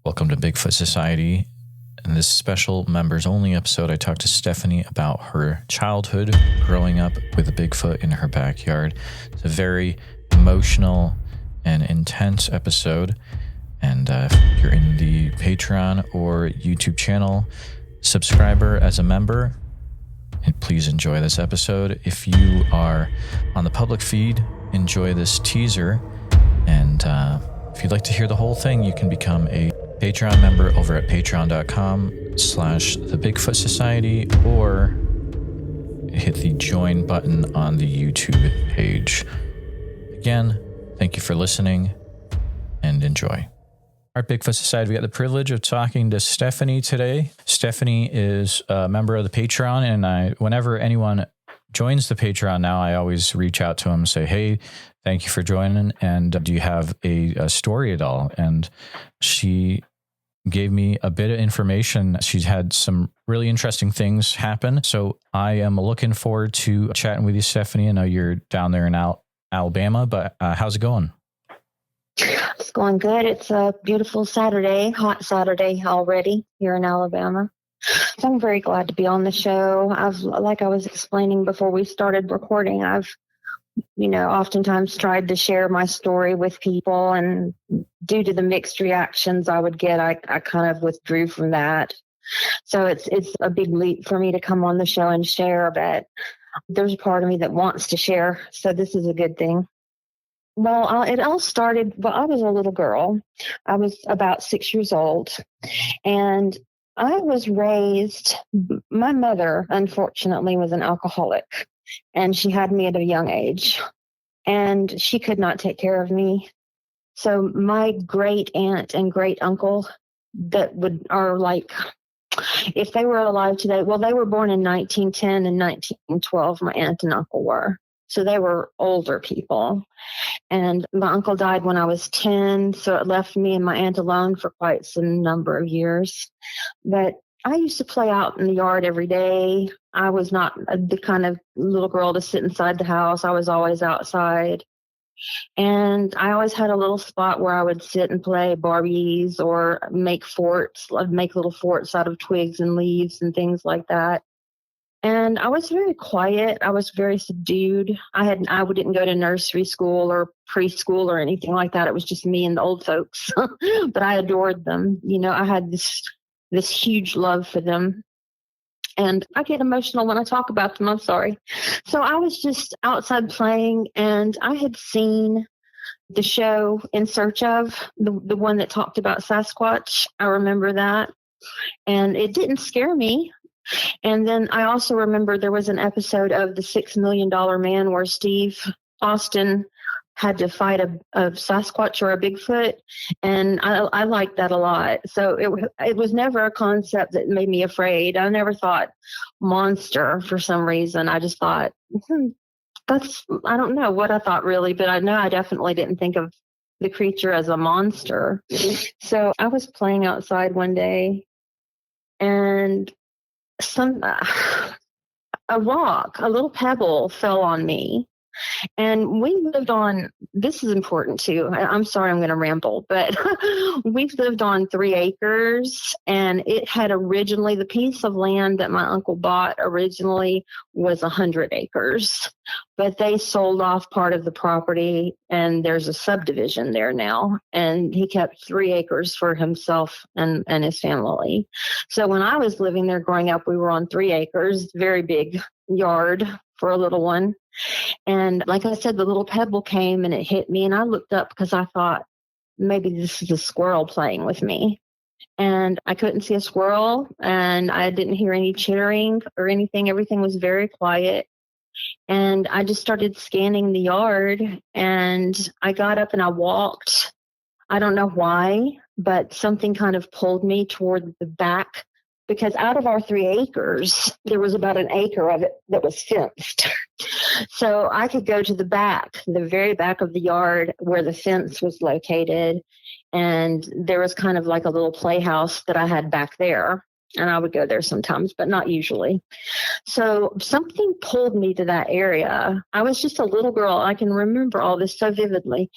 Welcome to Bigfoot Society. In this special members-only episode, I talked to Stephanie about her childhood growing up with a Bigfoot in her backyard. It's a very emotional and intense episode. And if you're in the Patreon or YouTube channel subscriber as a member, please enjoy this episode. If you are on the public feed, enjoy this teaser. And if you'd like to hear the whole thing, you can become a Patreon member over at patreon.com/the Bigfoot Society or hit the join button on the YouTube page. Again, thank you for listening and enjoy. Our Bigfoot Society, we got the privilege of talking to Stephanie today. Stephanie is a member of the Patreon, and whenever anyone joins the Patreon now, I always reach out to them and say, hey, thank you for joining, and do you have a story at all? And she gave me a bit of information. She's had some really interesting things happen. So I am looking forward to chatting with you, Stephanie. I know you're down there in Alabama, but how's it going? It's going good. It's a beautiful Saturday, hot Saturday already here in Alabama. So I'm very glad to be on the show. Like I was explaining before we started recording, I've oftentimes tried to share my story with people, and due to the mixed reactions I would get, I kind of withdrew from that. So it's a big leap for me to come on the show and share, but there's a part of me that wants to share. So this is a good thing. Well, it all started, I was a little girl. I was about 6 years old, and I was raised, my mother, unfortunately, was an alcoholic, and she had me at a young age, and she could not take care of me. So my great aunt and great uncle are like, if they were alive today, well, they were born in 1910 and 1912, my aunt and uncle were. So they were older people. And my uncle died when I was 10, so it left me and my aunt alone for quite some number of years. But I used to play out in the yard every day. I was not the kind of little girl to sit inside the house. I was always outside. And I always had a little spot where I would sit and play Barbies or make forts. I'd make little forts out of twigs and leaves and things like that. And I was very quiet. I was very subdued. I didn't go to nursery school or preschool or anything like that. It was just me and the old folks. But I adored them. I had this huge love for them. And I get emotional when I talk about them. I'm sorry. So I was just outside playing, and I had seen the show In Search Of, the one that talked about Sasquatch. I remember that. And it didn't scare me. And then I also remember there was an episode of The $6 Million Man where Steve Austin had to fight a Sasquatch or a Bigfoot, and I liked that a lot. So it was never a concept that made me afraid. I never thought monster for some reason. I just thought, I don't know what I thought really, but I know I definitely didn't think of the creature as a monster. So I was playing outside one day, and a rock, a little pebble fell on me. And we lived on, this is important too. I'm sorry, I'm going to ramble, but we lived on 3 acres, and it had originally, the piece of land that my uncle bought originally was 100 acres, but they sold off part of the property, and there's a subdivision there now, and he kept 3 acres for himself and his family. So when I was living there growing up, we were on 3 acres, very big yard for a little one. And like I said, the little pebble came and it hit me, and I looked up because I thought maybe this is a squirrel playing with me. And I couldn't see a squirrel, and I didn't hear any chittering or anything. Everything was very quiet. And I just started scanning the yard, and I got up and I walked. I don't know why, but something kind of pulled me toward the back, because out of our 3 acres, there was about an acre of it that was fenced. So I could go to the back, the very back of the yard where the fence was located. And there was kind of like a little playhouse that I had back there. And I would go there sometimes, but not usually. So something pulled me to that area. I was just a little girl. I can remember all this so vividly.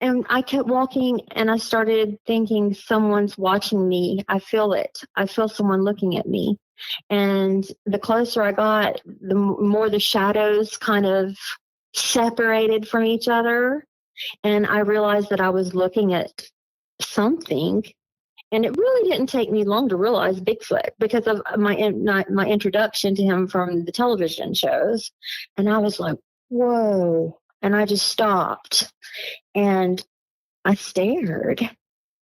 And I kept walking and I started thinking someone's watching me. I feel it. I feel someone looking at me. And the closer I got, the more the shadows kind of separated from each other. And I realized that I was looking at something. And it really didn't take me long to realize Bigfoot because of my introduction to him from the television shows. And I was like, whoa. And I just stopped and I stared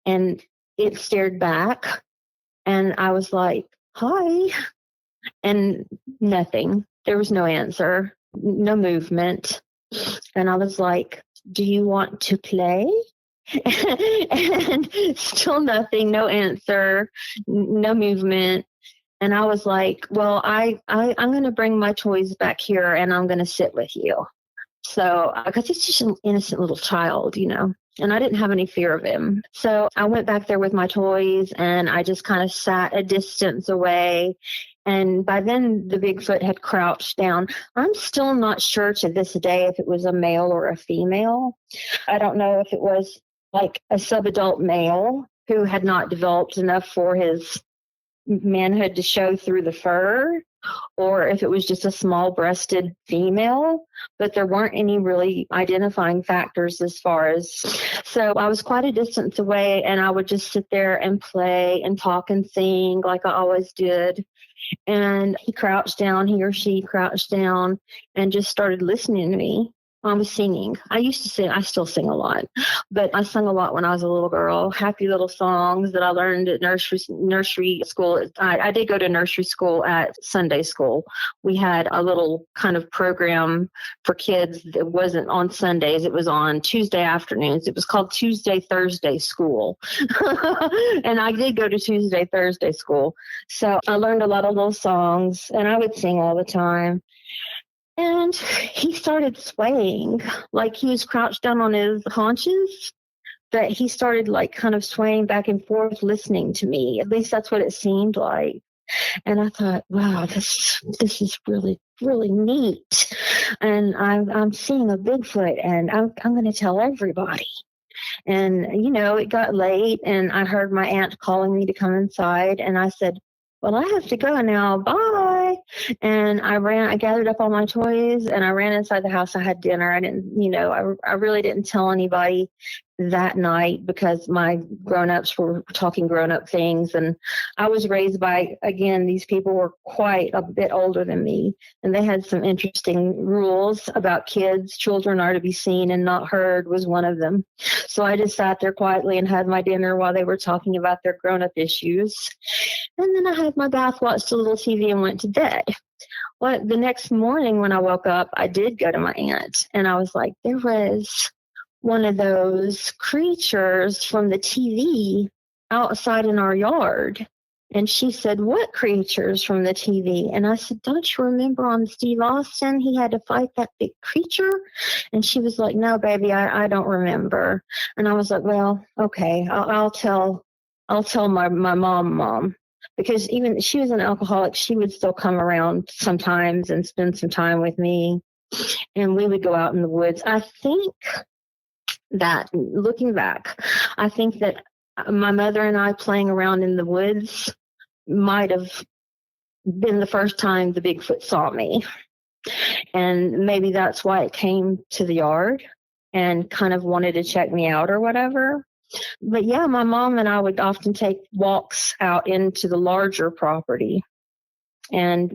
and it stared back. And I was like, hi. And nothing. There was no answer, no movement. And I was like, do you want to play? And still nothing, no answer, no movement. And I was like, well, I'm going to bring my toys back here and I'm going to sit with you. So, because he's just an innocent little child, and I didn't have any fear of him. So I went back there with my toys and I just kind of sat a distance away. And by then the Bigfoot had crouched down. I'm still not sure to this day if it was a male or a female. I don't know if it was like a subadult male who had not developed enough for his manhood to show through the fur, or if it was just a small-breasted female, but there weren't any really identifying factors as far as. So I was quite a distance away, and I would just sit there and play and talk and sing like I always did. And he or she crouched down and just started listening to me. I was singing. I used to sing. I still sing a lot, but I sung a lot when I was a little girl. Happy little songs that I learned at nursery school. I did go to nursery school at Sunday school. We had a little kind of program for kids that wasn't on Sundays. It was on Tuesday afternoons. It was called Tuesday, Thursday school. And I did go to Tuesday, Thursday school. So I learned a lot of little songs and I would sing all the time. And he started swaying, like he was crouched down on his haunches, but he started like kind of swaying back and forth, listening to me. At least that's what it seemed like. And I thought, wow, this is really, really neat. And I'm seeing a Bigfoot, and I'm going to tell everybody. And, it got late, and I heard my aunt calling me to come inside, and I said, well, I have to go now. Bye. And I gathered up all my toys and I ran inside the house. I had dinner. I didn't, I really didn't tell anybody that night because my grown-ups were talking grown-up things. And I was raised by, again, these people were quite a bit older than me. And they had some interesting rules about kids. Children are to be seen and not heard was one of them. So I just sat there quietly and had my dinner while they were talking about their grown-up issues. And then I had my bath, watched a little TV, and went to bed. Well, the next morning when I woke up, I did go to my aunt, and I was like, there was one of those creatures from the TV outside in our yard. And she said, what creatures from the TV? And I said, don't you remember on Steve Austin, he had to fight that big creature? And she was like, no, baby, I don't remember. And I was like, well, okay, I'll tell my mom. Because even she was an alcoholic, she would still come around sometimes and spend some time with me. And we would go out in the woods. I think that, looking back, I think that my mother and I playing around in the woods might have been the first time the Bigfoot saw me. And maybe that's why it came to the yard and kind of wanted to check me out or whatever. But yeah, my mom and I would often take walks out into the larger property. And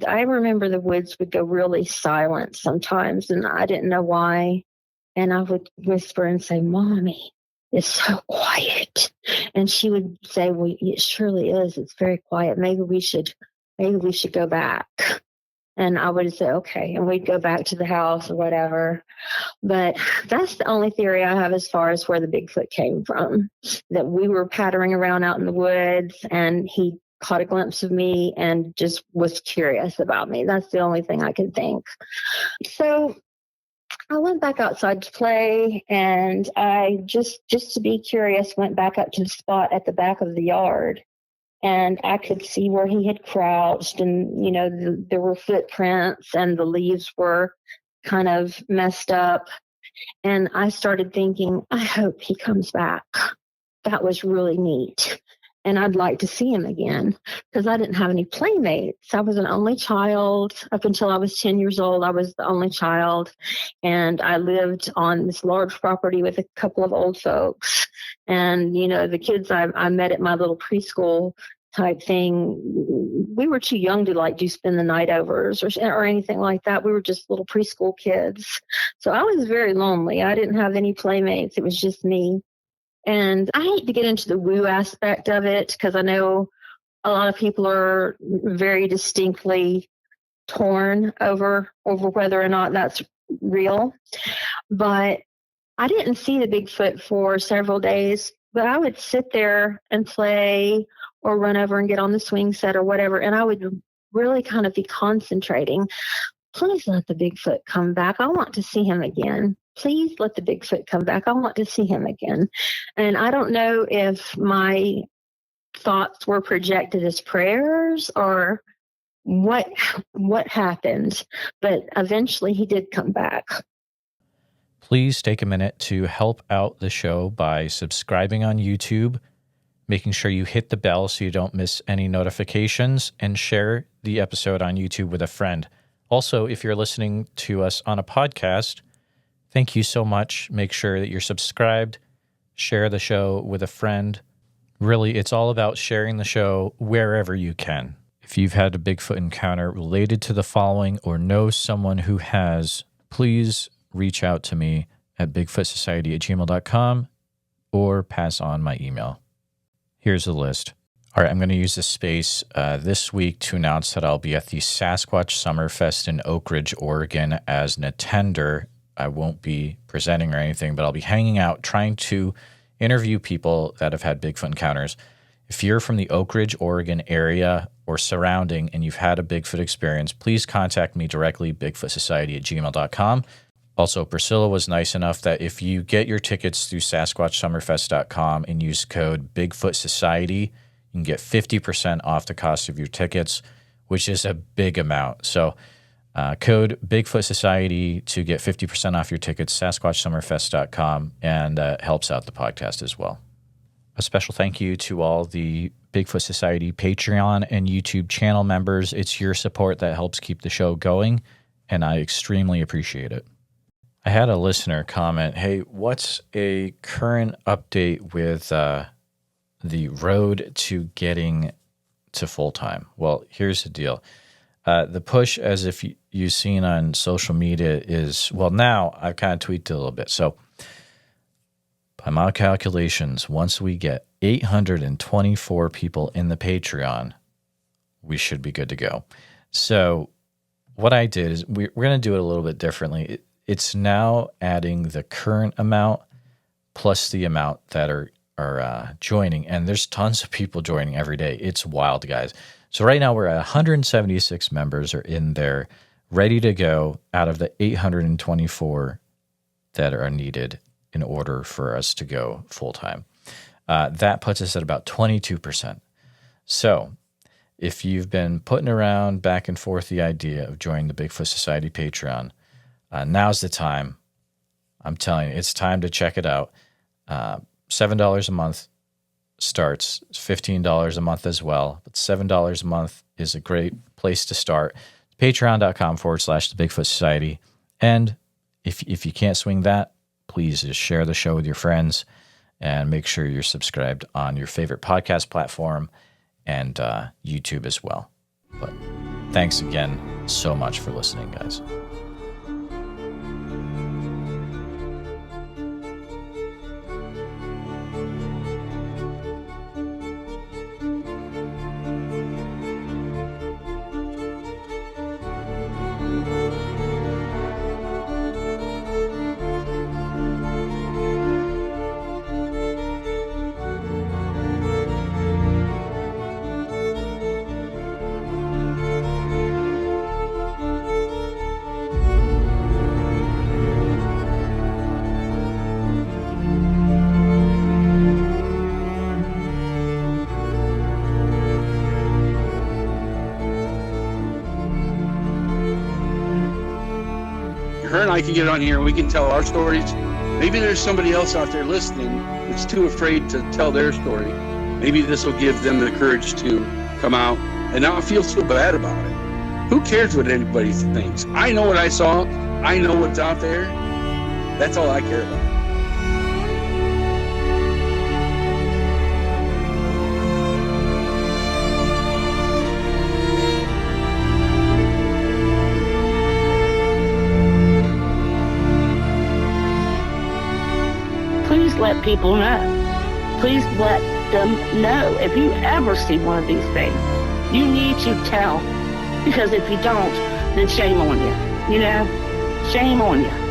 I remember the woods would go really silent sometimes, and I didn't know why. And I would whisper and say, Mommy, it's so quiet. And she would say, well, it surely is. It's very quiet. Maybe we should go back. And I would say, okay. And we'd go back to the house or whatever. But that's the only theory I have as far as where the Bigfoot came from, that we were pattering around out in the woods and he caught a glimpse of me and just was curious about me. That's the only thing I could think. So I went back outside to play, and I just to be curious, went back up to the spot at the back of the yard. And I could see where he had crouched, and, there were footprints and the leaves were kind of messed up. And I started thinking, I hope he comes back. That was really neat. And I'd like to see him again because I didn't have any playmates. I was an only child up until I was 10 years old. I was the only child. And I lived on this large property with a couple of old folks. And, the kids I met at my little preschool type thing, we were too young to do spend the night overs or anything like that. We were just little preschool kids. So I was very lonely. I didn't have any playmates. It was just me. And I hate to get into the woo aspect of it because I know a lot of people are very distinctly torn over whether or not that's real. But I didn't see the Bigfoot for several days, but I would sit there and play or run over and get on the swing set or whatever, and I would really kind of be concentrating. Please let the Bigfoot come back. I want to see him again. Please let the Bigfoot come back. I want to see him again. And I don't know if my thoughts were projected as prayers or what happened, but eventually he did come back. Please take a minute to help out the show by subscribing on YouTube, making sure you hit the bell so you don't miss any notifications, and share the episode on YouTube with a friend. Also, if you're listening to us on a podcast, thank you so much. Make sure that you're subscribed, share the show with a friend. Really, it's all about sharing the show wherever you can. If you've had a Bigfoot encounter related to the following or know someone who has, please reach out to me at bigfootsociety@gmail.com or pass on my email. Here's the list. All right, I'm going to use this space this week to announce that I'll be at the Sasquatch Summerfest in Oak Ridge, Oregon as an attender. I won't be presenting or anything, but I'll be hanging out, trying to interview people that have had Bigfoot encounters. If you're from the Oak Ridge, Oregon area or surrounding and you've had a Bigfoot experience, please contact me directly, bigfootsociety@gmail.com. Also, Priscilla was nice enough that if you get your tickets through SasquatchSummerfest.com and use code BigfootSociety, you can get 50% off the cost of your tickets, which is a big amount. So code Bigfoot Society to get 50% off your tickets, SasquatchSummerfest.com, and helps out the podcast as well. A special thank you to all the Bigfoot Society Patreon and YouTube channel members. It's your support that helps keep the show going, and I extremely appreciate it. I had a listener comment, hey, what's a current update with the road to getting to full-time? Well, here's the deal. The push, as if you've seen on social media, is, well, now I've kind of tweaked it a little bit. So by my calculations, once we get 824 people in the Patreon, we should be good to go. So what I did is we're going to do it a little bit differently. It's now adding the current amount plus the amount that are joining, and there's tons of people joining every day. It's wild, guys. So right now we're at 176 members are in there, ready to go out of the 824 that are needed in order for us to go full-time. That puts us at about 22%. So if you've been putting around back and forth the idea of joining the Bigfoot Society Patreon, now's the time. I'm telling you, it's time to check it out. $7 a month starts. It's $15 a month as well. But $7 a month is a great place to start. Patreon.com/the Bigfoot Society. And if you can't swing that, please just share the show with your friends and make sure you're subscribed on your favorite podcast platform and YouTube as well. But thanks again so much for listening, guys. her and I can get on here and we can tell our stories. Maybe there's somebody else out there listening that's too afraid to tell their story. Maybe this will give them the courage to come out and not feel so bad about it. Who cares what anybody thinks? I know what I saw. I know what's out there. That's all I care about. Please let people know. Please let them know. If you ever see one of these things, you need to tell. Because if you don't, then shame on you. You know? Shame on you.